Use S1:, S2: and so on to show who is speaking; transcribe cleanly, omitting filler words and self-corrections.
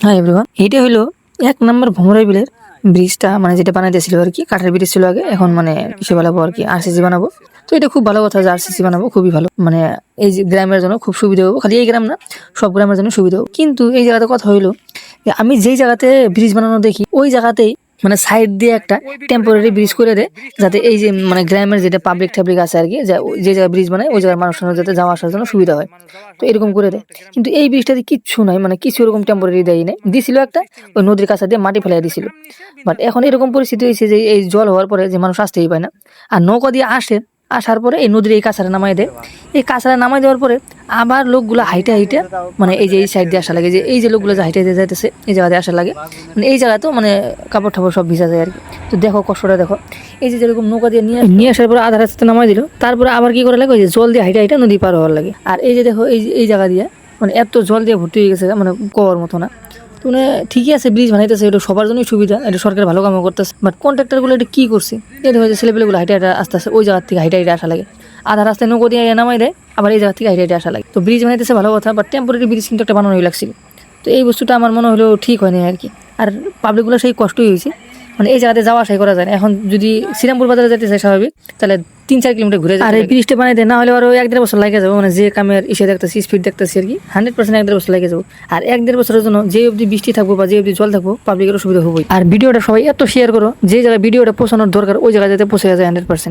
S1: হ্যাঁ এভরিওয়ান, এইটা হলো 1 নম্বর ভোমরাই বিলের ব্রিজটা, মানে যেটা বানাইতেছিল আর কি। কাঠের ব্রিজ ছিল আগে, এখন মানে কিসে বানাবো আর কি, আরসিসি বানাবো। তো এটা খুব ভালো কথা যে আরসিসি বানাবো, খুবই ভালো। মানে এই যে গ্রামের জন্য খুব সুবিধা হবো, খালি এই গ্রাম না, সব গ্রামের জন্য সুবিধা হবে। কিন্তু এই জায়গাতে কথা হইলো যে আমি যেই জায়গাতে ব্রিজ বানানো দেখি ওই জায়গাতেই মানে সাইড দিয়ে একটা টেম্পোরারি ব্রিজ করে দেয়, যাতে এই যে মানে গ্রামের যেটা পাবলিক টাবলিক আছে আর কি, যে জায়গায় ব্রিজ বানায় ওই জায়গার মানুষের যাতে যাওয়া আসার জন্য সুবিধা হয়। তো এরকম করে দেয়। কিন্তু এই ব্রিজটাতে কিচ্ছু নাই, মানে কিছু এরকম টেম্পোরারি দেয় নাই, দিছিল একটা ওই নদীর কাছে দিয়ে মাটি ফেলাই দিছিল। বাট এখন এরকম পরিস্থিতি হয়েছে যে এই জল হওয়ার পরে যে মানুষ আসতেই পায় না, আর নৌকা দিয়ে আসার পরে এই নদীর এই কাছারে নামাই দেয়। এই কাছারে নামাই দেওয়ার পরে আবার লোকগুলো হাইটে হাইটে মানে এই যে এই সাইড দিয়ে আসা লাগে, যে এই যে লোকগুলো যে হাইটে হাইটে যাইতেছে এই জায়গাতে আসা লাগে, মানে এই জায়গাতেও মানে কাপড় ঠাপড় সব ভিজা যায় আর কি। তো দেখো কষ্টটা দেখো, এই যে যেরকম নৌকা দিয়ে নিয়ে আসার পরে আধা রাস্তাতে নামাই দিল, তারপরে আবার কি করা লাগে, ওই যে জল দিয়ে হাইটে হাইটে নদী পার হওয়ার লাগে। আর এই যে দেখো এই জায়গা দিয়ে মানে এত জল দিয়ে ভর্তি হয়ে গেছে, মানে কওয়ার মতো না। তো মানে ঠিকই আছে, ব্রিজ বানাইতেছে, এটা সবার জন্যই সুবিধা, এটা সরকার ভালো কামও করতেছে। বাট কন্ট্রাক্টরগুলো এটা কি করছে, এটা হচ্ছে ছেলেপেলেগুলো হাইটে হাইটে আস্তে আস্তে ওই জায়গার থেকে হাইটে হাইটে আসা লাগে, আধা রাস্তায় নৌকো দিয়ে নামাই দেয়, আবার এই জায়গা থেকে হাইটে হাইটে আসা লাগে। তো ব্রিজ বানাইতেছে ভালো কথা, বাট টেম্পোরারি ব্রিজ কিন্তু একটা বানানোই লাগছিল। তো এই বস্তুটা আমার মনে হলো ঠিক হয়নি আর কি। আর পাবলিকগুলো সেই কষ্টই হয়েছে, মানে এই জায়গাতে যাওয়া আসাই করা যায় না। এখন যদি শ্রীরামপুর বাজারে যেতে চাই স্বাভাবিক, তাহলে 3-4 কিলোমিটার ঘুরে যায়। আর এই ব্রিজটা বানাইতে না হলে আরো 1-1.5 বছর লাগে যাবে, মানে যে কামের ইসে দেখতেছি, স্পিড দেখতেছি আর কি, 100% 1-1.5 বছর লাগে যাবো। আর 1-1.5 বছরের জন্য যে অবধি বৃষ্টি থাকবো বা যে অবধি জল থাকবো, পাবলিকের সুবিধা হবোই। আর ভিডিওটা সবাই এত শেয়ার করো, যে জায়গায় ভিডিওটা পৌঁছানোর দরকার ওই জায়গায় যাতে পৌঁছে যায় 100%।